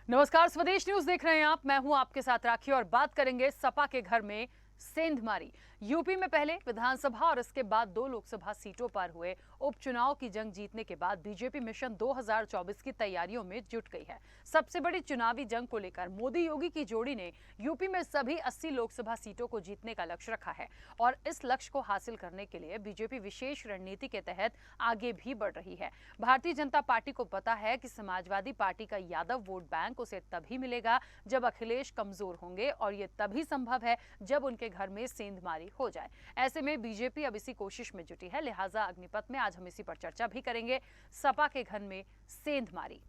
नमस्कार, स्वदेश न्यूज देख रहे हैं आप। मैं हूं आपके साथ राखी और बात करेंगे सपा के घर में सेंधमारी। यूपी में पहले विधानसभा और इसके बाद 2 लोकसभा सीटों पर हुए उपचुनाव की जंग जीतने के बाद बीजेपी मिशन 2024 की तैयारियों में जुट गई है। सबसे बड़ी चुनावी जंग को लेकर मोदी योगी की जोड़ी ने यूपी में सभी 80 लोकसभा सीटों को जीतने का लक्ष्य रखा है और इस लक्ष्य को हासिल करने के लिए बीजेपी विशेष रणनीति के तहत आगे भी बढ़ रही है। भारतीय जनता पार्टी को पता है कि समाजवादी पार्टी का यादव वोट बैंक उसे तभी मिलेगा जब अखिलेश कमजोर होंगे और ये तभी संभव है जब उनके घर में सेंधमारी हो जाए। ऐसे में बीजेपी अब इसी कोशिश में जुटी है, लिहाजा अग्निपथ में आज हम इसी पर चर्चा भी करेंगे। सपा के घर में सेंधमारी।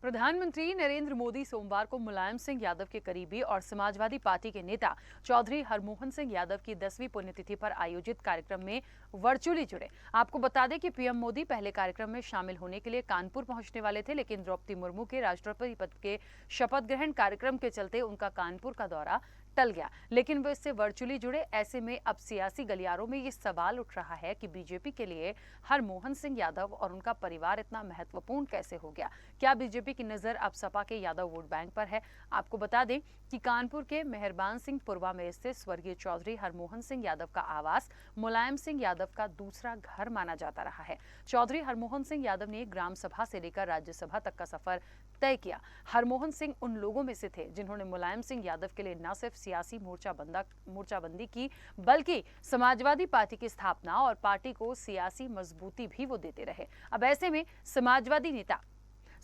प्रधानमंत्री नरेंद्र मोदी सोमवार को मुलायम सिंह यादव के करीबी और समाजवादी पार्टी के नेता चौधरी हरमोहन सिंह यादव की 10वीं पुण्यतिथि पर आयोजित कार्यक्रम में वर्चुअली जुड़े। आपको बता दें कि पीएम मोदी पहले कार्यक्रम में शामिल होने के लिए कानपुर पहुंचने वाले थे, लेकिन द्रौपदी मुर्मू के राष्ट्रपति पद के शपथ ग्रहण कार्यक्रम के चलते उनका कानपुर का दौरा टल गया, लेकिन वो इससे वर्चुअली जुड़े। ऐसे में अब सियासी गलियारों में ये सवाल उठ रहा है कि बीजेपी के लिए हरमोहन सिंह यादव और उनका परिवार इतना महत्वपूर्ण कैसे हो गया। क्या बीजेपी की नजर अब सपा के यादव वोट बैंक पर है? आपको बता दें कि कानपुर के मेहरबान सिंह पुरवा में स्थित स्वर्गीय चौधरी हरमोहन सिंह यादव का आवास मुलायम सिंह यादव का दूसरा घर माना जाता रहा है। चौधरी हरमोहन सिंह यादव ने ग्राम सभा से लेकर राज्यसभा तक का सफर तय किया। हरमोहन सिंह उन लोगों में से थे जिन्होंने मुलायम सिंह यादव के लिए न सिर्फ सियासी मोर्चाबंदी की, बल्कि समाजवादी पार्टी की स्थापना और पार्टी को सियासी मजबूती भी वो देते रहे। अब ऐसे में समाजवादी नेता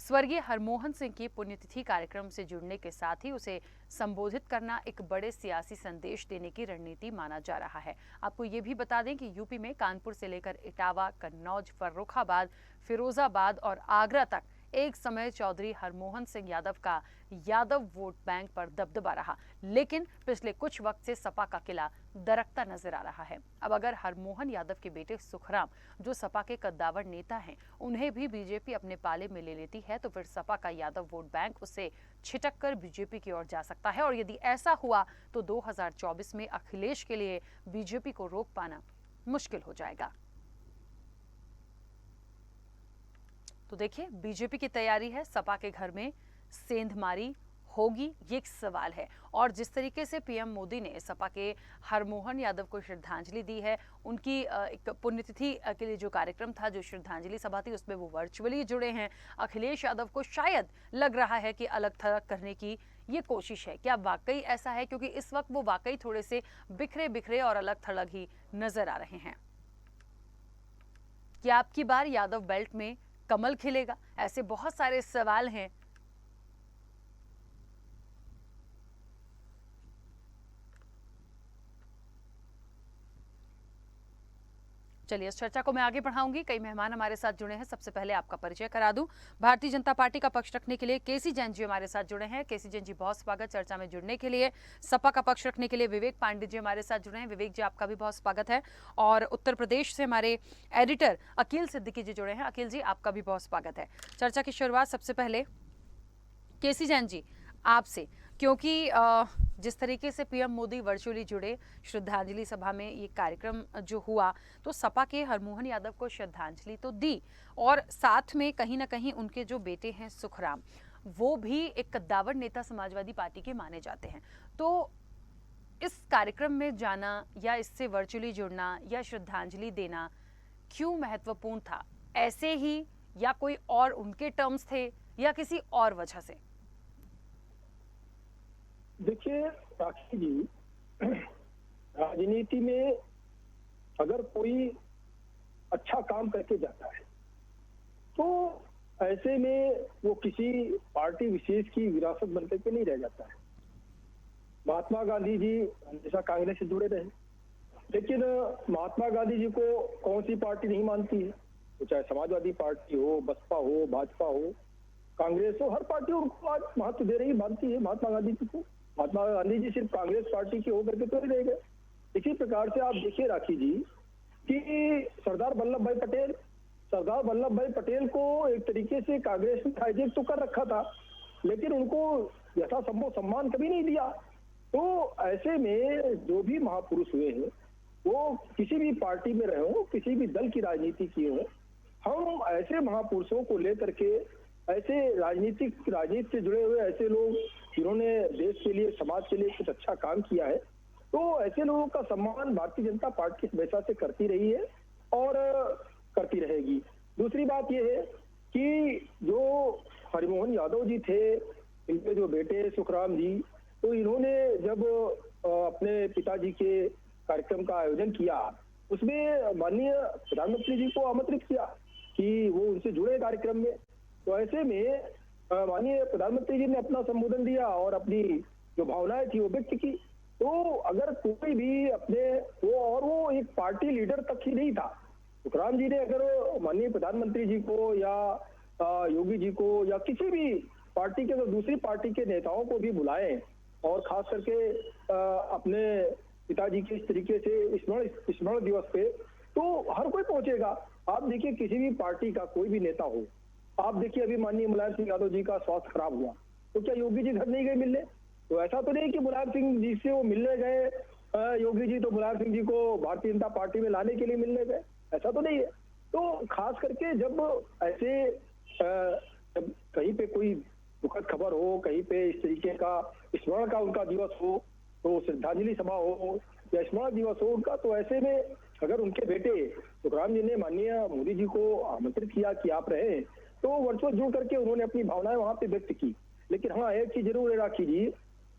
स्वर्गीय हरमोहन सिंह की पुण्यतिथि कार्यक्रम से जुड़ने के साथ ही उसे संबोधित करना एक बड़े सियासी संदेश देने की रणनीति माना जा रहा है। आपको ये भी बता दें कि यूपी में कानपुर से लेकर इटावा, कन्नौज, फर्रुखाबाद, फिरोजाबाद और आगरा तक एक समय चौधरी हरमोहन सिंह यादव का यादव वोट बैंक पर दबदबा रहा, लेकिन पिछले कुछ वक्त से सपा का किला दरकता नजर आ रहा है। अब अगर हरमोहन यादव के बेटे सुखराम, जो सपा के कद्दावर नेता हैं, उन्हें भी बीजेपी अपने पाले में ले लेती है तो फिर सपा का यादव वोट बैंक उससे छिटक कर बीजेपी की ओर जा सकता है। और यदि ऐसा हुआ तो 2024 में अखिलेश के लिए बीजेपी को रोक पाना मुश्किल हो जाएगा। तो देखिए, बीजेपी की तैयारी है, सपा के घर में सेंधमारी होगी, ये एक सवाल है। और जिस तरीके से पीएम मोदी ने सपा के हरमोहन यादव को श्रद्धांजलि दी है, उनकी एक पुण्यतिथि के लिए जो कार्यक्रम था, जो श्रद्धांजलि सभा थी, उसमें वो वर्चुअली जुड़े हैं। अखिलेश यादव को शायद लग रहा है कि अलग थलग करने की ये कोशिश है। क्या वाकई ऐसा है? क्योंकि इस वक्त वो वाकई थोड़े से बिखरे बिखरे और अलग थलग ही नजर आ रहे हैं। क्या आपकी बार यादव बेल्ट में कमल खिलेगा? ऐसे बहुत सारे सवाल हैं। चलिए, इस चर्चा को मैं आगे बढ़ाऊंगी। कई मेहमान हमारे साथ जुड़े हैं। सबसे पहले आपका परिचय करा दूं। भारतीय जनता पार्टी का पक्ष रखने के लिए केसी जैन जी हमारे साथ जुड़े हैं। केसी जैन जी, बहुत स्वागत चर्चा में जुड़ने के लिए। सपा का पक्ष रखने के लिए विवेक पांडे जी हमारे साथ जुड़े हैं। विवेक जी, आपका भी बहुत स्वागत है। और उत्तर प्रदेश से हमारे एडिटर अकील सिद्दीकी जी जुड़े हैं। अकील जी, आपका भी बहुत स्वागत है। चर्चा की शुरुआत सबसे पहले केसी जैन जी आपसे, क्योंकि जिस तरीके से पीएम मोदी वर्चुअली जुड़े, श्रद्धांजलि सभा में ये कार्यक्रम जो हुआ, तो सपा के हरमोहन यादव को श्रद्धांजलि तो दी और साथ में कहीं ना कहीं उनके जो बेटे हैं सुखराम, वो भी एक कद्दावर नेता समाजवादी पार्टी के माने जाते हैं। तो इस कार्यक्रम में जाना या इससे वर्चुअली जुड़ना या श्रद्धांजलि देना क्यों महत्वपूर्ण था? ऐसे ही या कोई और उनके टर्म्स थे या किसी और वजह से? देखिए साक्षी जी, राजनीति में अगर कोई अच्छा काम करके जाता है तो ऐसे में वो किसी पार्टी विशेष की विरासत बनकर के नहीं रह जाता है। महात्मा गांधी जी हमेशा कांग्रेस से जुड़े रहे, लेकिन महात्मा गांधी जी को कौन सी पार्टी नहीं मानती है? तो चाहे समाजवादी पार्टी हो, बसपा हो, भाजपा हो, कांग्रेस हो, हर पार्टी उनको आज महत्व दे रही मानती है महात्मा गांधी जी को। महात्मा गांधी जी सिर्फ कांग्रेस पार्टी के होकर के तो नहीं रह गए। इसी प्रकार से आप देखिए राखी जी कि सरदार वल्लभ भाई पटेल को एक तरीके से कांग्रेस ने हाईजैक तो कर रखा था, लेकिन उनको यथासंभव सम्मान कभी नहीं दिया। तो ऐसे में जो भी महापुरुष हुए हैं वो किसी भी पार्टी में रहे हो, किसी भी दल की राजनीति किए हो, हम ऐसे महापुरुषों को लेकर के, ऐसे राजनीति से जुड़े हुए ऐसे लोग जिन्होंने देश के लिए, समाज के लिए कुछ अच्छा काम किया है, तो ऐसे लोगों का सम्मान भारतीय जनता पार्टी हमेशा से करती रही है और करती रहेगी। दूसरी बात यह है कि जो हरिमोहन यादव जी थे, इनके जो बेटे सुखराम जी, तो इन्होंने जब अपने पिताजी के कार्यक्रम का आयोजन किया, उसमें माननीय प्रधानमंत्री जी को आमंत्रित किया कि वो उनसे जुड़े कार्यक्रम में। तो ऐसे में माननीय प्रधानमंत्री जी ने अपना संबोधन दिया और अपनी जो भावनाएं थी वो व्यक्त की। तो अगर कोई भी अपने वो एक पार्टी लीडर तक ही नहीं था, सुखराम जी ने अगर माननीय प्रधानमंत्री जी को या योगी जी को या किसी भी पार्टी के, तो दूसरी पार्टी के नेताओं को भी बुलाए और खास करके अपने पिताजी के इस तरीके से स्मरण दिवस पे, तो हर कोई पहुंचेगा। आप देखिए किसी भी पार्टी का कोई भी नेता हो, आप देखिए अभी माननीय मुलायम सिंह यादव जी का स्वास्थ्य खराब हुआ, तो क्या योगी जी घर नहीं गए मिलने? तो ऐसा तो नहीं कि मुलायम सिंह जी से वो मिलने गए योगी जी, तो मुलायम सिंह जी को भारतीय जनता पार्टी में लाने के लिए मिलने गए, ऐसा तो नहीं है। तो खास करके जब ऐसे जब कहीं पे कोई दुखद खबर हो, कहीं पे इस तरीके का स्मरण का उनका दिवस हो, तो श्रद्धांजलि सभा हो या स्मरण दिवस हो उनका, तो ऐसे में अगर उनके बेटे सुखराम जी ने माननीय मोदी जी को आमंत्रित किया कि आप रहे, तो वर्चुअल जुड़ करके उन्होंने अपनी भावनाएं वहां पे व्यक्त की। लेकिन हाँ, एक चीज जरूर है राखी जी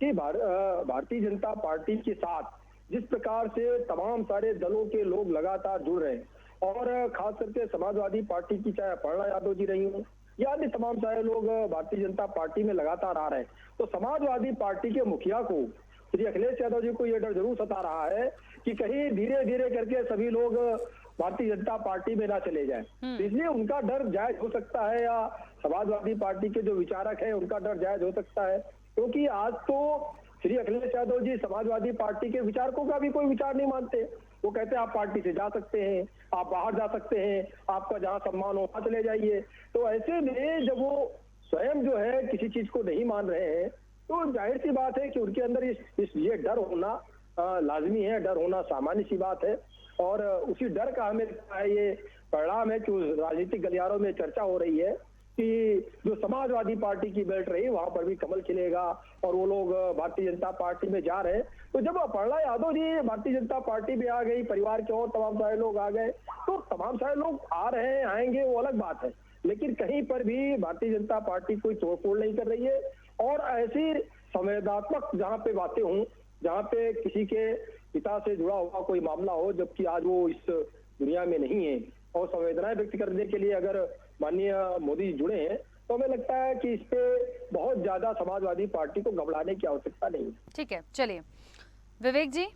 कि भारतीय जनता पार्टी के साथ जिस प्रकार से तमाम सारे दलों के लोग लगातार जुड़ रहे हैं और खास करके समाजवादी पार्टी की, चाहे अपर्णा यादव जी रही हूँ या अन्य तमाम सारे लोग भारतीय जनता पार्टी में लगातार आ रहे हैं, तो समाजवादी पार्टी के मुखिया को, श्री अखिलेश यादव जी को यह डर जरूर सता रहा है कि कहीं धीरे धीरे करके सभी लोग भारतीय जनता पार्टी में ना चले जाएं। तो इसलिए उनका डर जायज हो सकता है, या समाजवादी पार्टी के जो विचारक हैं उनका डर जायज हो सकता है, क्योंकि आज तो श्री अखिलेश यादव जी समाजवादी पार्टी के विचारकों का भी कोई विचार नहीं मानते। वो कहते हैं आप पार्टी से जा सकते हैं, आप बाहर जा सकते हैं, आपका जहां सम्मान हो चले जाइए। तो ऐसे में जब वो स्वयं जो है किसी चीज को नहीं मान रहे हैं, तो जाहिर सी बात है कि उनके अंदर ये डर होना लाजमी है, डर होना सामान्य सी बात है। और उसी डर का हमें ये परिणाम है कि राजनीतिक गलियारों में चर्चा हो रही है कि जो समाजवादी पार्टी की बेल्ट रही वहां पर भी कमल खिलेगा और वो लोग भारतीय जनता पार्टी में जा रहे हैं। तो जब अपर्णा यादव जी भारतीय जनता पार्टी में आ गई, परिवार के और तमाम सारे लोग आ गए, तो तमाम सारे लोग आ रहे हैं, आएंगे, वो अलग बात है, लेकिन कहीं पर भी भारतीय जनता पार्टी कोई तोड़फोड़ नहीं कर रही है। और ऐसी संवेदनात्मक जहां पे बातें हों, जहां पे किसी के पिता से जुड़ा हुआ कोई मामला हो, जबकि आज वो इस दुनिया में नहीं है, और संवेदनाएं व्यक्त करने के लिए अगर माननीय मोदी जुड़े हैं, तो हमें लगता है कि इस पे बहुत ज्यादा समाजवादी पार्टी को घबराने की आवश्यकता नहीं है। ठीक है, चलिए विवेक जी,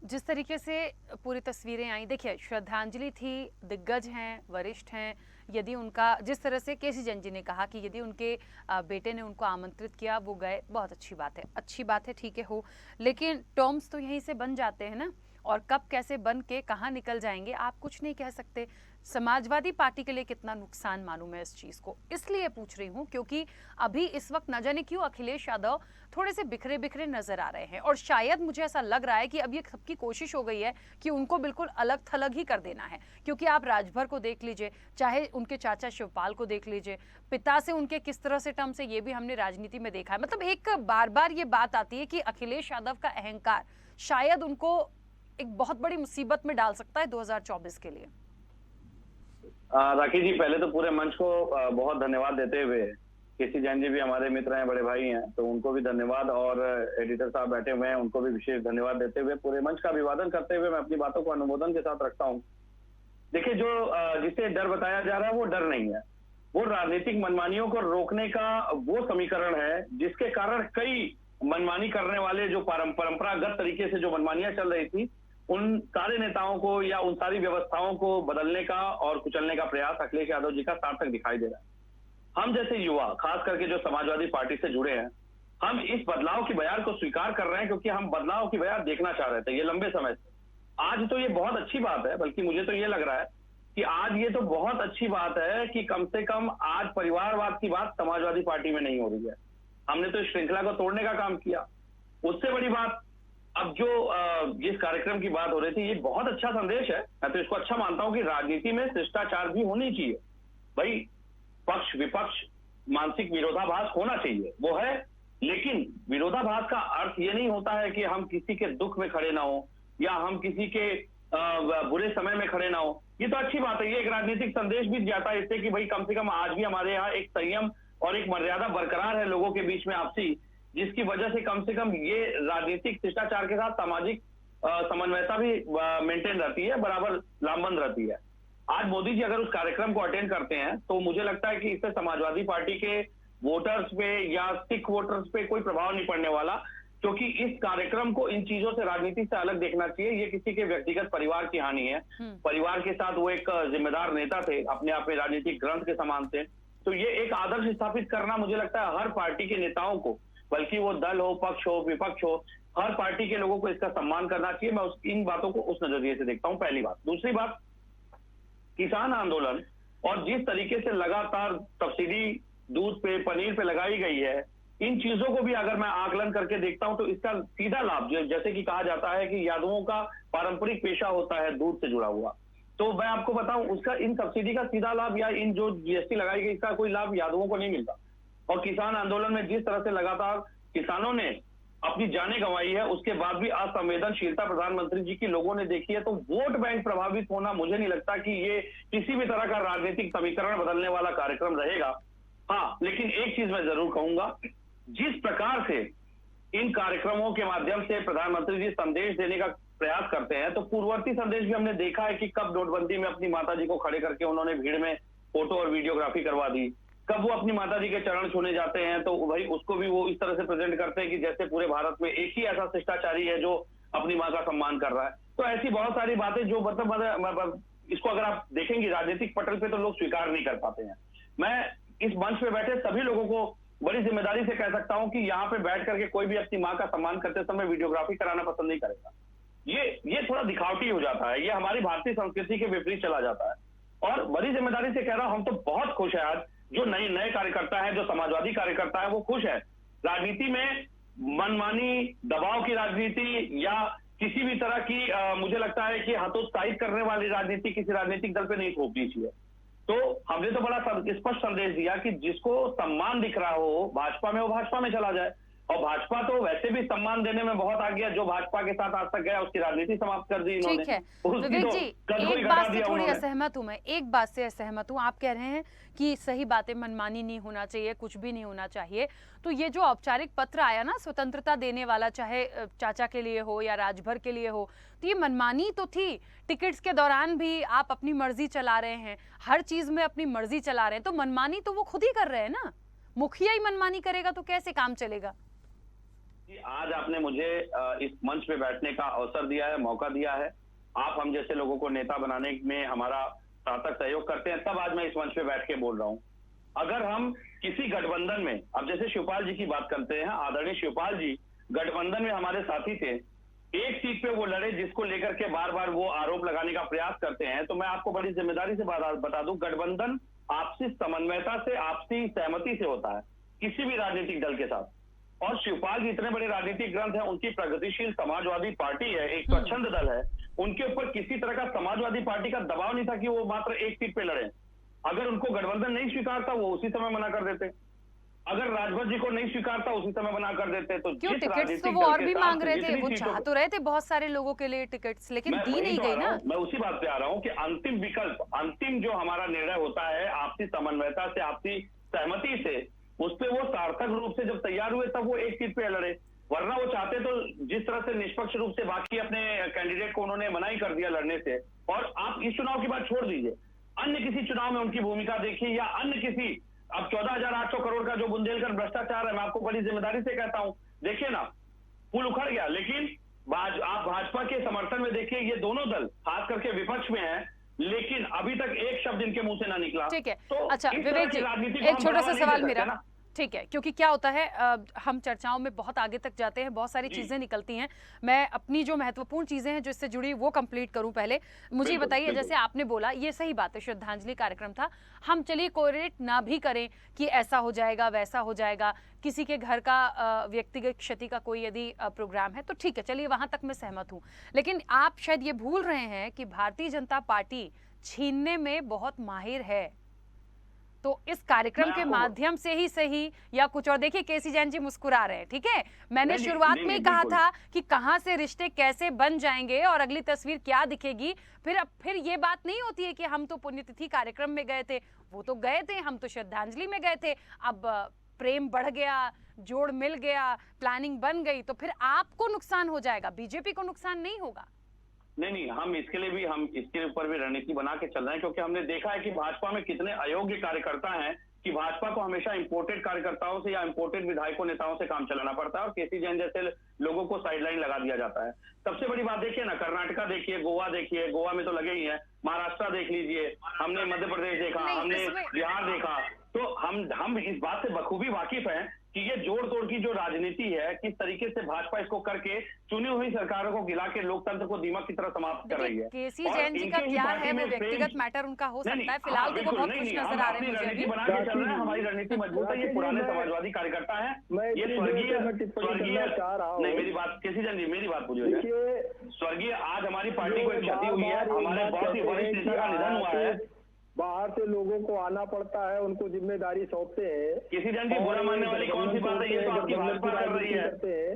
जिस तरीके से पूरी तस्वीरें आई, देखिए श्रद्धांजलि थी, दिग्गज हैं, वरिष्ठ हैं, यदि उनका जिस तरह से केसी जैन जी ने कहा कि यदि उनके बेटे ने उनको आमंत्रित किया, वो गए, बहुत अच्छी बात है, ठीक है हो, लेकिन टर्म्स तो यहीं से बन जाते हैं ना, और कब कैसे बन के कहाँ निकल जाएंगे आप कुछ नहीं कह सकते। समाजवादी पार्टी के लिए कितना नुकसान मालूम है इस चीज को, इसलिए पूछ रही हूँ क्योंकि अभी इस वक्त न जाने क्यों अखिलेश यादव थोड़े से बिखरे बिखरे नजर आ रहे हैं, और शायद मुझे ऐसा लग रहा है कि अब ये सबकी कोशिश हो गई है कि उनको बिल्कुल अलग थलग ही कर देना है। क्योंकि आप राजभर को देख लीजिए, चाहे उनके चाचा शिवपाल को देख लीजिए, पिता से उनके किस तरह से टर्म से, ये भी हमने राजनीति में देखा है। मतलब एक बार बार ये बात आती है कि अखिलेश यादव का अहंकार शायद उनको एक बहुत बड़ी मुसीबत में डाल सकता है 2024 के लिए। राखी जी, पहले तो पूरे मंच को बहुत धन्यवाद देते हुए, केसी जैन जी भी हमारे मित्र हैं, बड़े भाई हैं, तो उनको भी धन्यवाद, और एडिटर साहब बैठे हुए हैं उनको भी विशेष धन्यवाद देते हुए पूरे मंच का अभिवादन करते हुए मैं अपनी बातों को अनुमोदन के साथ रखता हूं। देखिए, जो जिसे डर बताया जा रहा है वो डर नहीं है, वो राजनीतिक मनमानियों को रोकने का वो समीकरण है जिसके कारण कई मनमानी करने वाले, जो परंपरागत तरीके से जो मनमानियां चल रही थी, उन सारे नेताओं को या उन सारी व्यवस्थाओं को बदलने का और कुचलने का प्रयास अखिलेश यादव जी का सार्थक दिखाई दे रहा है। हम जैसे युवा, खास करके जो समाजवादी पार्टी से जुड़े हैं, हम इस बदलाव की बयार को स्वीकार कर रहे हैं क्योंकि हम बदलाव की बयार देखना चाह रहे थे ये लंबे समय से। आज तो ये बहुत अच्छी बात है, बल्कि मुझे तो ये लग रहा है कि आज ये तो बहुत अच्छी बात है कि कम से कम आज परिवारवाद की बात समाजवादी पार्टी में नहीं हो रही है। हमने तो इस श्रृंखला को तोड़ने का काम किया। उससे बड़ी बात, अब जो जिस कार्यक्रम की बात हो रही थी, ये बहुत अच्छा संदेश है। मैं तो इसको अच्छा मानता हूं कि राजनीति में शिष्टाचार भी होनी चाहिए। भाई, पक्ष विपक्ष मानसिक विरोधाभास होना चाहिए, वो है, लेकिन विरोधाभास का अर्थ ये नहीं होता है कि हम किसी के दुख में खड़े ना हो या हम किसी के बुरे समय में खड़े ना हो। ये तो अच्छी बात है, ये एक राजनीतिक संदेश भी जाता है इससे कि भाई कम से कम आज भी हमारे यहाँ एक संयम और एक मर्यादा बरकरार है लोगों के बीच में आपसी, जिसकी वजह से कम ये राजनीतिक शिष्टाचार के साथ सामाजिक समन्वयता भी मेंटेन रहती है, बराबर लामबंद रहती है। आज मोदी जी अगर उस कार्यक्रम को अटेंड करते हैं तो मुझे लगता है कि इससे समाजवादी पार्टी के वोटर्स पे या सिख वोटर्स पे कोई प्रभाव नहीं पड़ने वाला, क्योंकि इस कार्यक्रम को इन चीजों से, राजनीति से अलग देखना चाहिए। ये किसी के व्यक्तिगत परिवार की हानि है। परिवार के साथ वो एक जिम्मेदार नेता थे, अपने आप में राजनीतिक ग्रंथ के समान थे। तो ये एक आदर्श स्थापित करना मुझे लगता है हर पार्टी के नेताओं को, बल्कि वो दल हो, पक्ष हो, विपक्ष हो, हर पार्टी के लोगों को इसका सम्मान करना चाहिए। मैं इन बातों को उस नजरिए से देखता हूं, पहली बात। दूसरी बात, किसान आंदोलन और जिस तरीके से लगातार सब्सिडी दूध पे, पनीर पे लगाई गई है, इन चीजों को भी अगर मैं आकलन करके देखता हूं तो इसका सीधा लाभ, जैसे कि कहा जाता है कि यादवों का पारंपरिक पेशा होता है दूध से जुड़ा हुआ, तो मैं आपको बताऊं उसका, इन सब्सिडी का सीधा लाभ या इन जो जीएसटी लगाई गई इसका कोई लाभ यादवों को नहीं मिलता। और किसान आंदोलन में जिस तरह से लगातार किसानों ने अपनी जानें गंवाई है, उसके बाद भी असंवेदनशीलता प्रधानमंत्री जी की लोगों ने देखी है। तो वोट बैंक प्रभावित होना, मुझे नहीं लगता कि ये किसी भी तरह का राजनीतिक समीकरण बदलने वाला कार्यक्रम रहेगा। हाँ, लेकिन एक चीज मैं जरूर कहूंगा, जिस प्रकार से इन कार्यक्रमों के माध्यम से प्रधानमंत्री जी संदेश देने का प्रयास करते हैं, तो पूर्ववर्ती संदेश भी हमने देखा है कि कब नोटबंदी में अपनी माता जी को खड़े करके उन्होंने भीड़ में फोटो और वीडियोग्राफी करवा दी, कब वो अपनी माता जी के चरण छूने जाते हैं तो भाई उसको भी वो इस तरह से प्रेजेंट करते हैं कि जैसे पूरे भारत में एक ही ऐसा शिष्टाचारी है जो अपनी मां का सम्मान कर रहा है। तो ऐसी बहुत सारी बातें जो मतलब इसको अगर आप देखेंगे राजनीतिक पटल पे तो लोग स्वीकार नहीं कर पाते हैं। मैं इस मंच पे बैठे सभी लोगों को बड़ी जिम्मेदारी से कह सकता हूं कि यहाँ पे बैठ करके कोई भी अपनी मां का सम्मान करते समय वीडियोग्राफी कराना पसंद नहीं करेगा। ये थोड़ा दिखावटी हो जाता है, ये हमारी भारतीय संस्कृति के विपरीत चला जाता है। और बड़ी जिम्मेदारी से कह रहा हूं, हम तो बहुत खुश है आज जो नए कार्यकर्ता है, जो समाजवादी कार्यकर्ता है, वो खुश है। राजनीति में मनमानी, दबाव की राजनीति या किसी भी तरह की मुझे लगता है कि हतोत्साहित करने वाली राजनीति किसी राजनीतिक दल पे नहीं थोपनी चाहिए। तो हमने तो बड़ा स्पष्ट संदेश दिया कि जिसको सम्मान दिख रहा हो भाजपा में, वो भाजपा में चला जाए। और भाजपा तो वैसे भी सम्मान देने में बहुत आगे है, जो भाजपा के साथ आज तक गया उसकी राजनीति समाप्त कर दी इन्होंने। ठीक है उसकी विवेक तो जी, कद को ही एक घटा बात से दिया थोड़ी उन्होंने। असहमत हूं मैं, एक बात से असहमत हूं। आप कह रहे हैं कि सही बातें, मनमानी नहीं होना चाहिए, कुछ भी नहीं होना चाहिए। तो ये जो औपचारिक पत्र आया ना स्वतंत्रता देने वाला, चाहे चाचा के लिए हो या राजभर के लिए हो, तो ये मनमानी तो थी। टिकट्स के दौरान भी आप अपनी मर्जी चला रहे हैं, हर चीज में अपनी मर्जी चला रहे हैं, तो मनमानी तो वो खुद ही कर रहे हैं ना। मुखिया ही मनमानी करेगा तो कैसे काम चलेगा? आज आपने मुझे इस मंच पे बैठने का अवसर दिया है, मौका दिया है। आप हम जैसे लोगों को नेता बनाने में हमारा सार्थक सहयोग करते हैं, तब आज मैं इस मंच पे बैठ के बोल रहा हूं। अगर हम किसी गठबंधन में, अब जैसे शिवपाल जी की बात करते हैं, आदरणीय शिवपाल जी गठबंधन में हमारे साथी थे, एक सीट पे वो लड़े जिसको लेकर के बार बार वो आरोप लगाने का प्रयास करते हैं। तो मैं आपको बड़ी जिम्मेदारी से बता दूं, गठबंधन आपसी समन्वयता से, आपसी सहमति से होता है किसी भी राजनीतिक दल के साथ। और शिवपाल जी इतने बड़े राजनीतिक ग्रंथ है, उनकी प्रगतिशील समाजवादी पार्टी है, एक स्वच्छंद दल है, उनके ऊपर किसी तरह का समाजवादी पार्टी का दबाव नहीं था कि वो मात्र एक सीट पे लड़े। अगर उनको गठबंधन नहीं स्वीकारता वो उसी समय मना कर देते, अगर राजभर जी को नहीं स्वीकारता उसी समय मना कर देते। तो क्यों टिकट्स तो वो और भी मांग रहे थे, वो चाह तो रहे थे बहुत सारे लोगों के लिए टिकट्स, लेकिन दी नहीं गई ना। मैं उसी बात पे आ रहा हूँ कि अंतिम विकल्प, अंतिम जो हमारा निर्णय होता है आपसी समन्वयता से, आपसी सहमति से, उस पे वो सार्थक रूप से जब तैयार हुए तब वो एक सीट पे लड़े। वरना वो चाहते तो जिस तरह से निष्पक्ष रूप से बाकी अपने कैंडिडेट को उन्होंने मना ही कर दिया लड़ने से। और आप इस चुनाव की बात छोड़ दीजिए, अन्य किसी चुनाव में उनकी भूमिका देखिए, या अन्य किसी, अब 14,800 करोड़ का जो बुंदेलखंड भ्रष्टाचार है, मैं आपको बड़ी जिम्मेदारी से कहता हूं, देखिए ना, पुल उखड़ गया, लेकिन आप भाजपा के समर्थन में देखिए, ये दोनों दल खास करके विपक्ष में है, लेकिन अभी तक एक शब्द इनके मुंह से ना निकला। ठीक है, तो अच्छा इस तरह विवेक की जी, राजनीति को एक हम छोटा बढ़ावा सा नहीं सवाल दे सकते मेरा, ना। ठीक है, क्योंकि क्या होता है हम चर्चाओं में बहुत आगे तक जाते हैं, बहुत सारी चीजें निकलती हैं। मैं अपनी जो महत्वपूर्ण चीजें हैं जो इससे जुड़ी वो कंप्लीट करूं पहले। मुझे बताइए, जैसे आपने बोला ये सही बात है, श्रद्धांजलि कार्यक्रम था, हम चलिए कोरिलेट ना भी करें कि ऐसा हो जाएगा वैसा हो जाएगा, किसी के घर का व्यक्तिगत क्षति का कोई यदि प्रोग्राम है तो ठीक है, चलिए वहां तक मैं सहमत हूं। लेकिन आप शायद ये भूल रहे हैं कि भारतीय जनता पार्टी छीनने में बहुत माहिर है। तो इस कार्यक्रम के माध्यम से ही सही या कुछ और, देखिए केसी जैन जी मुस्कुरा रहे हैं, ठीक है, मैंने शुरुआत में ही कहा था कि कहां से रिश्ते कैसे बन जाएंगे और अगली तस्वीर क्या दिखेगी। फिर ये बात नहीं होती है कि हम तो पुण्यतिथि कार्यक्रम में गए थे, वो तो गए थे, हम तो श्रद्धांजलि में गए थे, अब प्रेम बढ़ गया, जोड़ मिल गया, प्लानिंग बन गई, तो फिर आपको नुकसान हो जाएगा, बीजेपी को नुकसान नहीं होगा। नहीं, हम इसके लिए भी, हम इसके ऊपर भी रणनीति बना के चल रहे हैं, क्योंकि हमने देखा है कि भाजपा में कितने अयोग्य कार्यकर्ता हैं कि भाजपा को हमेशा इंपोर्टेड कार्यकर्ताओं से या इंपोर्टेड विधायकों नेताओं से काम चलाना पड़ता है और केसी जैन जैसे लोगों को साइडलाइन लगा दिया जाता है। सबसे बड़ी बात देखिए ना, कर्नाटका देखिए, गोवा देखिए, गोवा में तो लगे ही है, महाराष्ट्र देख लीजिए, हमने मध्य प्रदेश देखा, हमने बिहार देखा, तो हम इस बात से बखूबी वाकिफ हैं कि ये जोड़ तोड़ की जो राजनीति है, किस तरीके से भाजपा इसको करके चुनी हुई सरकारों को गिरा के लोकतंत्र को दीमक की तरह समाप्त कर रही है। केसी जैन जी का क्या है, वो व्यक्तिगत मैटर उनका हो सकता है, फिलहाल तो वो बहुत खुश नजर आ रहे हैं मुझे अभी। बना के चल रहे हैं, हमारी रणनीति मजबूत है, ये पुराने समाजवादी कार्यकर्ता है, ये स्वर्गीय नहीं, मेरी बात केसी जैन जी, मेरी बात पूरी हो जाए। स्वर्गीय, आज हमारी पार्टी को एक क्षति हुई है, हमारे बहुत ही वरिष्ठ नेता का निधन हुआ है, बाहर से लोगों को आना पड़ता है, उनको जिम्मेदारी सौंपते हैं। किसी जन की बुरा मानने वाली कौन सी बात है, ये तो आपकी भाजपा कर रही है,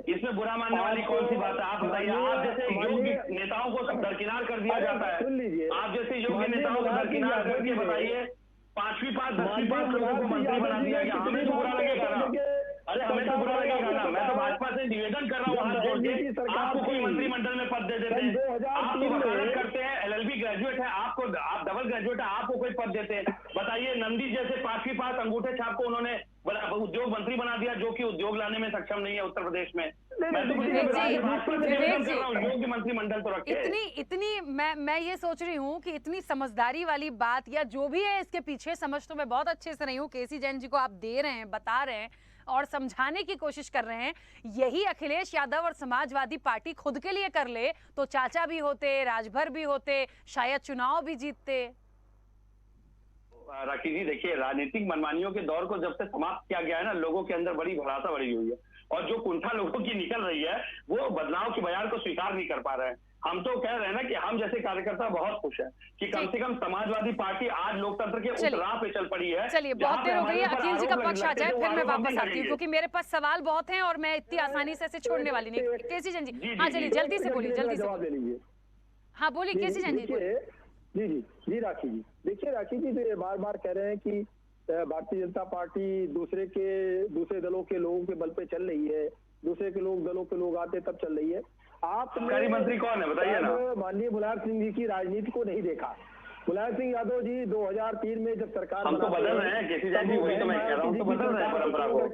इसमें बुरा मानने वाली कौन सी बात है, आप बताइए। आप जैसे योग्य नेताओं को दरकिनार कर दिया जाता है, सुन लीजिए, आप जैसे योग्य नेताओं को दरकिनार करके बताइए, 5वीं पास 10वीं पास लोगों को मंत्री बना दिया गया, हमें तो बुरा लगेगा ना, अरे हमें तो बुरा लगेगा ना। मैं तो भाजपा से निवेदन कर रहा हूँ हाथ जोड़ के, आपको कोई मंत्रिमंडल में पद दे देते हैं, आप तो वकालत करते हैं, LLB ग्रेजुएट है, आप डबल ग्रेजुएट है, आपको कोई पद देते हैं, बताइए। नंदी जैसे 5वीं पास अंगूठे छाप को उन्होंने उद्योग मंत्री बना दिया, जो कि उद्योग लाने में सक्षम नहीं है उत्तर प्रदेश में। योग्य मंत्रिमंडल तो रखे। इतनी मैं ये सोच रही हूँ कि इतनी समझदारी वाली बात या जो भी है इसके पीछे समझ तो मैं बहुत अच्छे से रही हूँ, केसी जैन जी को आप दे रहे हैं, बता रहे हैं और समझाने की कोशिश कर रहे हैं। यही अखिलेश यादव और समाजवादी पार्टी खुद के लिए कर ले तो चाचा भी होते, राजभर भी होते, शायद चुनाव भी जीतते। राखी जी देखिए, राजनीतिक मनमानियों के दौर को जब से समाप्त किया गया है ना, लोगों के अंदर बड़ी भड़ासा बढ़ी हुई है और जो कुंठा लोगों की निकल रही है वो बदलाव की बयार को स्वीकार नहीं कर पा रहे हैं। हम तो कह रहे हैं ना कि हम जैसे कार्यकर्ता बहुत खुश हैं कि कम से कम समाजवादी पार्टी आज लोकतंत्र के उस राह पे चल पड़ी है। चलिए, बहुत देर हो गई है, अखिल जी का पक्ष आ जाए फिर मैं वापस आती हूँ, क्योंकि मेरे पास सवाल बहुत हैं और मैं इतनी आसानी से इसे छोड़ने वाली नहीं। केसी जैन जी, हाँ चलिए जल्दी से बोलिए, जल्दी से। हाँ बोलिए केसी जैन जी। जी राखी जी, देखिए राखी जी, तो ये बार बार कह रहे हैं कि भारतीय जनता पार्टी दूसरे दलों के लोगों के बल पे चल रही है, दूसरे के दलों के लोग आते तब चल रही है। आप मंत्री कौन है बताइए ना। माननीय मुलायम सिंह जी की राजनीति को नहीं देखा। मुलायम सिंह यादव जी 2003 में जब सरकार हम तो बदल रहे हैं केसी जैन जी, वही तो मैं कह रहा हूं, तो बदल रहे हैं परंपरा को,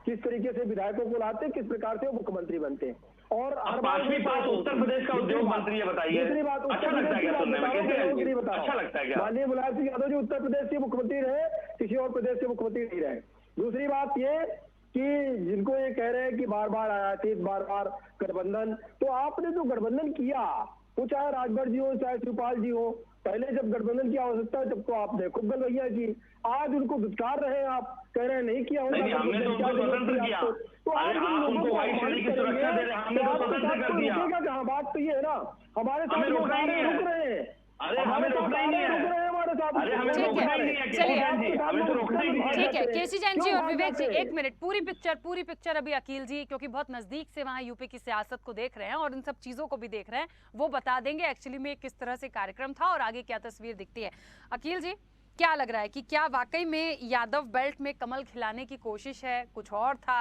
किस तरीके से विधायकों को लाते हैं, किस प्रकार से वो मुख्यमंत्री बनते हैं। और 5वीं पास उत्तर प्रदेश का उद्योग मंत्री है, बताइए अच्छा लगता है क्या सुनने में, अच्छा लगता है क्या? माननीय मुलायम सिंह यादव जी उत्तर प्रदेश के मुख्यमंत्री रहे, किसी और प्रदेश के मुख्यमंत्री नहीं रहे। दूसरी बात ये कि जिनको ये कह रहे हैं कि बार बार आयातित, बार बार गठबंधन, तो आपने जो गठबंधन किया वो चाहे राजभर जी हो चाहे शिवपाल जी हो, पहले जब गठबंधन की आवश्यकता है तब तो आपने खूब गलवैया की, आज उनको दुष्कार रहे हैं, आप कह रहे हैं नहीं किया होगा। हमने तो उनको स्वतंत्र किया, तो आज उनको वाइट शरीर की सुरक्षा दे रहे हैं, हमने तो स्वतंत्र कर दिया। कहाँ बात तो ये है ना, हमारे साथ रुक रहे हैं, अरे हमें रोकना ही नहीं है, हमारे साथ, अरे हमें रोकना ही नहीं है, हमें तो रोकना ही नहीं है। ठीक है केसी जैन जी और विवेक जी, एक मिनट, पूरी पिक्चर अभी अकील जी, क्योंकि बहुत नजदीक से वहाँ यूपी की सियासत को देख रहे हैं और इन सब चीजों को भी देख रहे हैं, वो बता देंगे एक्चुअली में किस तरह से कार्यक्रम था और आगे क्या तस्वीर दिखती है। अकील जी, क्या लग रहा है कि क्या वाकई में यादव बेल्ट में कमल खिलाने की कोशिश है, कुछ और था?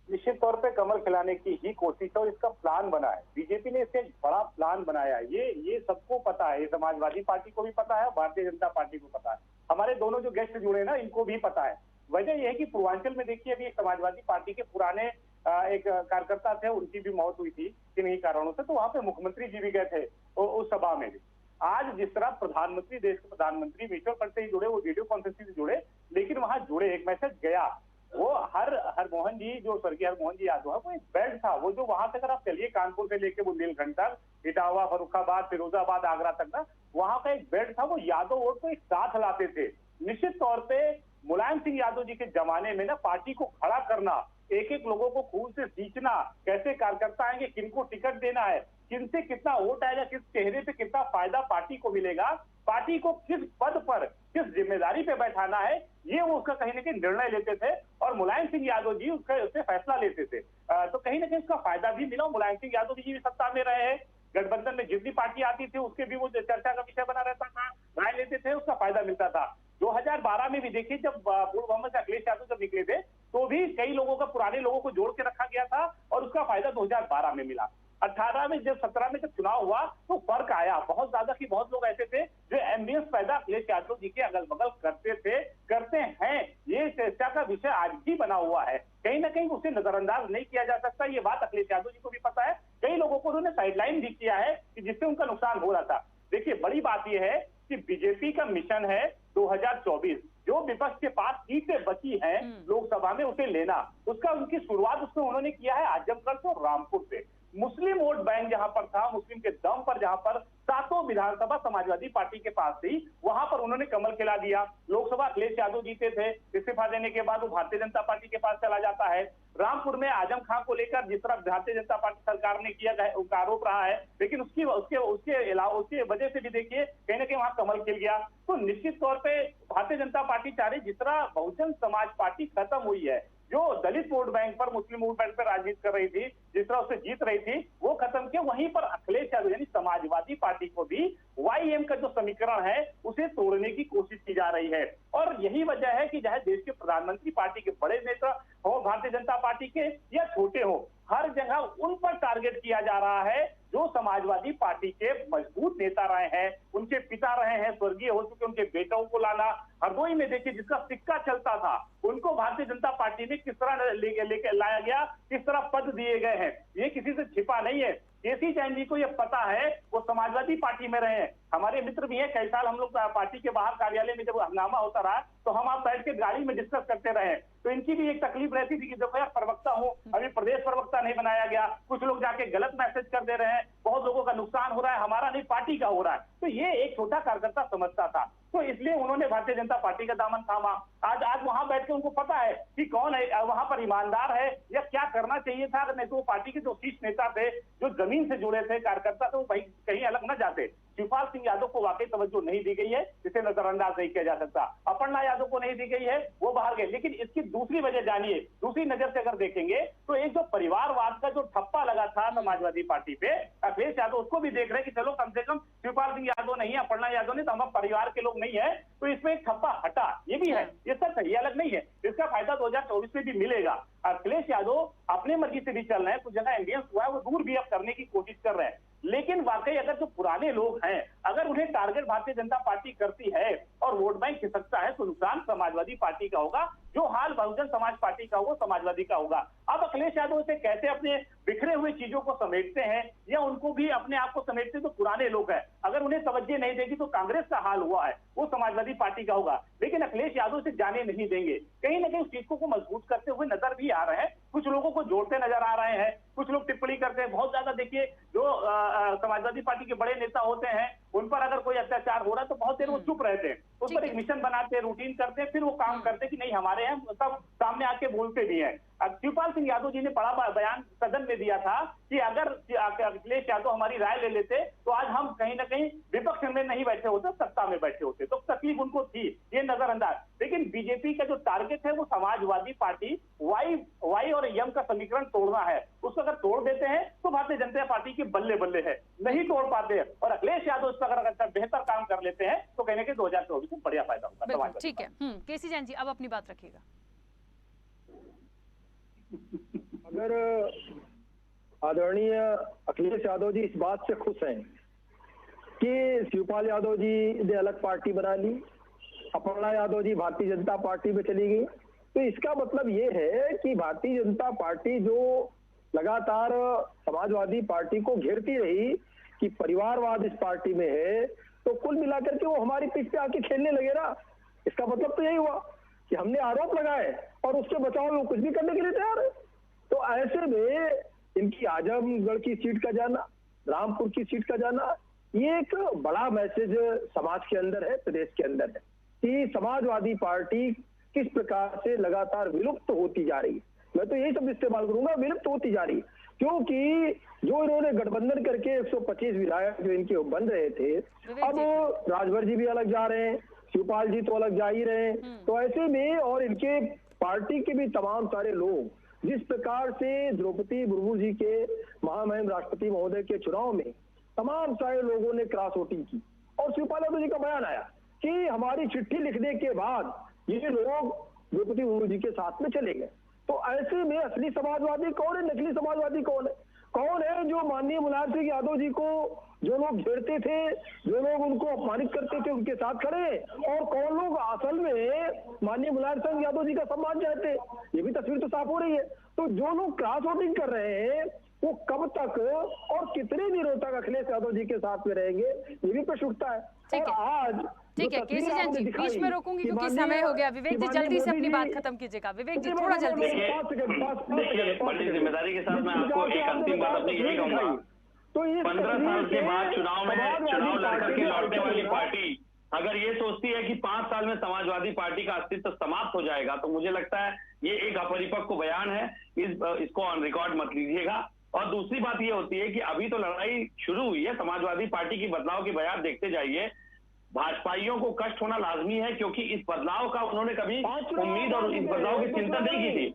निश्चित तौर पे कमल खिलाने की ही कोशिश है और इसका प्लान बना है। बीजेपी ने इससे बड़ा प्लान बनाया है, ये सबको पता है, समाजवादी पार्टी को भी पता है, भारतीय जनता पार्टी को पता है, हमारे दोनों जो गेस्ट जुड़े ना इनको भी पता है। वजह यह है कि पूर्वांचल में देखिए अभी समाजवादी पार्टी के पुराने एक कार्यकर्ता थे, उनकी भी मौत हुई थी किन्हीं कारणों से, तो वहां पे मुख्यमंत्री जी भी गए थे उस सभा में भी। आज जिस तरह प्रधानमंत्री, देश के प्रधानमंत्री म्यूचुअल फंड से ही जुड़े, वो वीडियो कॉन्फ्रेंसिंग से जुड़े, लेकिन वहां जुड़े, एक मैसेज गया, वो हरमोहन जी, जो स्वर्गीय हरमोहन जी यादव है, वो एक बेल्ट था, वो जो वहां से अगर आप चलिए कानपुर से लेके बुंदेलखंड तक, इटावा, फर्रुखाबाद, फिरोजाबाद, आगरा तक ना, वहां का एक बेल्ट था, वो यादव वोट को एक साथ लाते थे। निश्चित तौर पे मुलायम सिंह यादव जी के जमाने में ना पार्टी को खड़ा करना, एक एक लोगों को खून से सींचना, कैसे कार्यकर्ता आएंगे, किनको टिकट देना है, किनसे कितना वोट आएगा, किस चेहरे पे कितना फायदा पार्टी को मिलेगा, पार्टी को किस पद पर, किस जिम्मेदारी पे बैठाना है, ये वो उसका कहीं ना कहीं निर्णय लेते थे और मुलायम सिंह यादव जी उससे फैसला लेते थे। तो कहीं ना कहीं उसका फायदा भी मिला। मुलायम सिंह यादव जी भी सत्ता में रहे हैं, गठबंधन में जितनी पार्टी आती थी उसके भी वो चर्चा का विषय बना रहता था, राय लेते थे, उसका फायदा मिलता था। 2012 में भी देखिए, जब पूर्व मोहम्मद अखिलेश यादव जब निकले थे, तो भी कई लोगों का, पुराने लोगों को जोड़ के रखा गया था और उसका फायदा 2012 में मिला। 18 में जब 17 में जब चुनाव हुआ तो फर्क आया बहुत ज्यादा, कि बहुत लोग ऐसे थे जो एम्बियंस पैदा अखिलेश यादव जी के अगल बगल करते थे, करते हैं। ये चर्चा का विषय आज भी बना हुआ है, कहीं ना कहीं उसे नजरअंदाज नहीं किया जा सकता। ये बात अखिलेश यादव जी को भी पता है, कई लोगों को उन्होंने साइडलाइन भी किया है कि जिससे उनका नुकसान हो रहा था। देखिए, बड़ी बात यह है कि बीजेपी का मिशन है 2024, जो विपक्ष के पास सीटें बची हैं लोकसभा में उसे लेना, उसका उनकी शुरुआत उसमें उन्होंने किया है आजमगढ़ से और रामपुर से। मुस्लिम वोट बैंक जहां पर था, मुस्लिम के दम पर, जहां पर 7 विधानसभा समाजवादी पार्टी के पास थी, वहां पर उन्होंने कमल खिला दिया। लोकसभा अखिलेश यादव जीते थे, इस्तीफा देने के बाद वो भारतीय जनता पार्टी के पास चला जाता है। रामपुर में आजम खान को लेकर जिस तरह भारतीय जनता पार्टी सरकार ने किया है, उनका आरोप रहा है, लेकिन उसके अलावा उसकी वजह से भी देखिए कहीं ना कहीं वहां कमल खिल गया। तो निश्चित तौर पे भारतीय जनता पार्टी चाह रही, जिस तरह बहुजन समाज पार्टी खत्म हुई है, जो दलित वोट बैंक पर, मुस्लिम वोट बैंक पर राजनीति कर रही थी, जिस तरह उससे जीत रही थी, वो खत्म किया। वहीं पर अखिलेश यादव यानी समाजवादी पार्टी को भी वाईएम का जो समीकरण है उसे तोड़ने की कोशिश की जा रही है। और यही वजह है कि चाहे देश के प्रधानमंत्री पार्टी के बड़े नेता हो, भारतीय जनता पार्टी के, या छोटे हो, हर जगह उन पर टारगेट किया जा रहा है जो समाजवादी पार्टी के मजबूत नेता रहे हैं, उनके पिता रहे हैं, स्वर्गीय हो चुके, उनके बेटों को लाना। हरदोई में देखिए, जिसका सिक्का चलता था, उनको भारतीय जनता पार्टी में किस तरह लेके लाया गया, किस तरह पद दिए गए हैं, ये किसी से छिपा नहीं है। केसी जैन जी को ये पता है, वो समाजवादी पार्टी में रहे हैं, हमारे मित्र भी हैं। कई साल हम लोग पार्टी के बाहर कार्यालय में जब हंगामा होता रहा तो हम आप बैठ के गाड़ी में डिस्कस करते रहे, तो इनकी भी एक तकलीफ रहती थी कि देखो यार, प्रवक्ता हूँ, अभी प्रदेश प्रवक्ता नहीं बनाया गया, कुछ लोग जाके गलत मैसेज कर दे रहे हैं, बहुत लोगों का नुकसान हो रहा है, हमारा नहीं पार्टी का हो रहा है। तो ये एक छोटा कार्यकर्ता समझता था, तो इसलिए उन्होंने भारतीय जनता पार्टी का दामन थामा। आज वहां बैठ के उनको पता है कि कौन है वहां पर ईमानदार है या क्या करना चाहिए था। अगर नहीं तो वो पार्टी के जो शीर्ष नेता थे, जो जमीन से जुड़े थे कार्यकर्ता, तो वो कहीं अलग न जाते। शिवपाल सिंह यादव को वाकई तवज्जो नहीं दी गई है, इसे नजरअंदाज नहीं किया जा सकता। अपर्णा यादव को नहीं दी गई है, वो बाहर गए। लेकिन इसकी दूसरी वजह जानिए, दूसरी नजर से अगर देखेंगे तो एक जो परिवारवाद का जो ठप्पा लगा था समाजवादी पार्टी पे, अखिलेश यादव उसको भी देख रहे हैं कि चलो कम से कम शिवपाल सिंह यादव नहीं है, अपर्णा यादव नहीं, तो हम परिवार के लोग नहीं है, तो इसमें एक ठप्पा हटा। ये भी है, ये सच है, ये अलग नहीं है। इसका फायदा 2024 में भी मिलेगा। अखिलेश यादव अपनी मर्जी से भी चल रहे हैं, कुछ जगह इंडियंस हुआ है वो दूर भी अब करने की कोशिश कर रहे हैं। लेकिन वाकई अगर जो पुराने लोग हैं, अगर उन्हें टारगेट भारतीय जनता पार्टी करती है और वोट बैंक खिसकता है, तो नुकसान समाजवादी पार्टी का होगा। जो हाल बहुजन समाज पार्टी का होगा, समाजवादी का होगा। अब अखिलेश यादव से कैसे अपने बिखरे हुए चीजों को समेटते हैं या उनको भी अपने आप को समेटते, तो पुराने लोग हैं, अगर उन्हें तवज्जो नहीं देगी तो कांग्रेस का हाल हुआ है, वो समाजवादी पार्टी का होगा। लेकिन अखिलेश यादव से जाने नहीं देंगे, कहीं ना कहीं उस चीज को मजबूत करते हुए नजर भी आ रहे हैं, कुछ लोगों को जोड़ते नजर आ रहे हैं, कुछ लोग टिप्पणी करते हैं बहुत ज्यादा। देखिए, जो समाजवादी पार्टी के बड़े नेता होते हैं, उन पर अगर कोई अत्याचार हो रहा है तो बहुत देर वो चुप रहते हैं, उस पर एक मिशन बनाते हैं, रूटीन करते हैं, फिर वो काम करते हैं कि नहीं हमारे हैं, सब सामने आके बोलते भी हैं। शिवपाल सिंह यादव जी ने बड़ा बयान सदन में दिया था कि अगर अखिलेश यादव हमारी राय ले लेते तो आज हम कहीं ना कहीं विपक्ष में नहीं बैठे होते, सत्ता में बैठे होते। तो तकलीफ उनको थी, ये नजरअंदाज। लेकिन बीजेपी का जो टारगेट है वो समाजवादी पार्टी वाई और यम का समीकरण तोड़ना है। उसको अगर तोड़ देते हैं तो भारतीय जनता पार्टी के बल्ले बल्ले है, नहीं तोड़ पाते हैं। और अखिलेश यादव इस पर अगर बेहतर काम कर लेते हैं तो कहने के 2024 में बढ़िया फायदा होगा। ठीक है, केसी जैन जी अब अपनी बात रखिएगा। अगर आदरणीय अखिलेश यादव जी इस बात से खुश हैं कि शिवपाल यादव जी ने अलग पार्टी बना ली, अपर्णा यादव जी भारतीय जनता पार्टी में चली गई, तो इसका मतलब ये है कि भारतीय जनता पार्टी जो लगातार समाजवादी पार्टी को घेरती रही कि परिवारवाद इस पार्टी में है, तो कुल मिलाकर के वो हमारी पिच पे आके खेलने लगे ना। इसका मतलब तो यही हुआ कि हमने आरोप लगाए और उसके बचाव में वो कुछ भी करने के लिए तैयार है। तो ऐसे में इनकी आजमगढ़ की सीट का जाना, रामपुर की सीट का जाना, ये एक बड़ा मैसेज समाज के अंदर है, प्रदेश के अंदर है कि समाजवादी पार्टी किस प्रकार से लगातार विलुप्त होती जा रही है। मैं तो यही शब्द इस्तेमाल करूंगा, विलुप्त होती जा रही है, क्योंकि जो इन्होंने गठबंधन करके 125 विधायक जो इनके बन रहे थे, अब राजभर जी भी अलग जा रहे हैं, शिवपाल जी तो अलग जा ही रहे हैं। तो ऐसे में और इनके पार्टी के भी तमाम सारे लोग जिस प्रकार से द्रौपदी मुर्मू जी के महामहिम राष्ट्रपति महोदय के चुनाव में तमाम सारे लोगों ने क्रॉस वोटिंग की और शिवपाल यादव जी का बयान आया कि हमारी चिट्ठी लिखने के बाद ये लोग द्रौपदी मुर्मू जी के साथ में चले गए। तो ऐसे में असली समाजवादी कौन है, नकली समाजवादी कौन है? कौन है जो माननीय मुलायम सिंह यादव जी को जो लोग घेरते थे, जो लोग उनको अपमानित करते थे, उनके साथ खड़े हैं, और कौन लोग असल में माननीय मुलायम सिंह यादव जी का सम्मान चाहते हैं? ये भी तस्वीर तो साफ हो रही है। तो जो लोग क्रॉस वोटिंग कर रहे हैं वो कब तक और कितने दिनों तक अखिलेश यादव जी के साथ में रहेंगे, ये भी प्रश्न उठता है। और आज ठीक है केसी जैन जी, बीच में रोकूंगी क्योंकि समय हो गया। विवेक जी जल्दी से अपनी बात खत्म कीजिएगा। विवेक जी थोड़ा जल्दी से। देखिए बड़ी जिम्मेदारी के साथ मैं आपको एक अंतिम बात अपनी यही कहूंगा, तो 15 साल के बाद चुनाव लड़ करके लौटने वाली पार्टी अगर ये सोचती है कि 5 साल में समाजवादी पार्टी का अस्तित्व समाप्त हो जाएगा, तो मुझे लगता है ये एक अपरिपक्व बयान है। इसको ऑन रिकॉर्ड मत लीजिएगा। और दूसरी बात ये होती है कि अभी तो लड़ाई शुरू हुई है, समाजवादी पार्टी की बदलाव की बयान देखते जाइए। भाजपाइयों को कष्ट होना लाजमी है, क्योंकि इस बदलाव का उन्होंने कभी उम्मीद और इस बदलाव की चिंता नहीं की थी।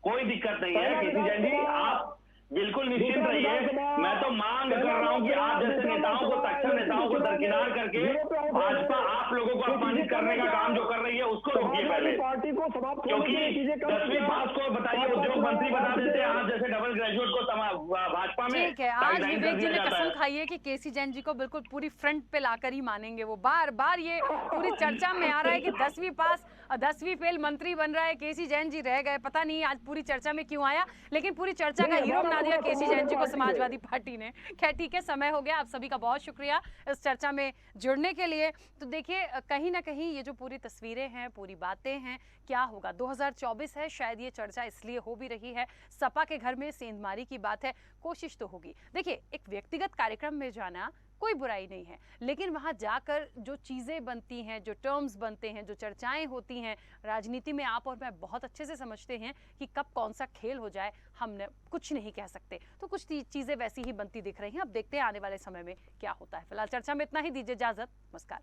कोई दिक्कत नहीं है केसी जैन जी, आप बिल्कुल निश्चिंत रहिए। मैं तो मांग कर रहा हूं कि आप जैसे नेताओं को, सक्षम नेताओं को दरकिनार करके भाजपा आप लोगों को अपमानित करने का काम जो कर रही है उसको रोकिए पहले, क्योंकि 10वीं पास को बताइए उद्योग मंत्री बना देते हैं, आप जैसे डबल ग्रेजुएट को भाजपा में। ठीक है, आज विवेक जी ने कसम खाई है कि केसी जैन जी को बिल्कुल पूरी फ्रंट पे लाकर ही मानेंगे। वो बार बार ये पूरी चर्चा में आ रहा है कि 10वीं पास 10वीं फेल मंत्री बन रहा है, केसी जैन जी रह गए। पता नहीं आज पूरी चर्चा में क्यों आया, लेकिन पूरी चर्चा का हीरो बना दिया केसी जैन जी को समाजवादी पार्टी ने। खैर ठीक है, समय हो गया। आप सभी का बहुत शुक्रिया इस चर्चा में जुड़ने के लिए। तो देखिए कहीं ना कहीं ये जो पूरी तस्वीरें हैं, पूरी बातें हैं, क्या होगा 2024 है, शायद ये चर्चा इसलिए हो भी रही है, सपा के घर में सेंधमारी की बात है, कोशिश तो होगी। देखिए एक व्यक्तिगत कार्यक्रम में जाना कोई बुराई नहीं है, लेकिन वहां जाकर जो चीजें बनती हैं, जो टर्म्स बनते हैं, जो चर्चाएं होती हैं, राजनीति में आप और मैं बहुत अच्छे से समझते हैं कि कब कौन सा खेल हो जाए हम कुछ नहीं कह सकते। तो कुछ चीजें वैसी ही बनती दिख रही हैं। अब देखते हैं आने वाले समय में क्या होता है। फिलहाल चर्चा में इतना ही, दीजिए इजाजत, नमस्कार।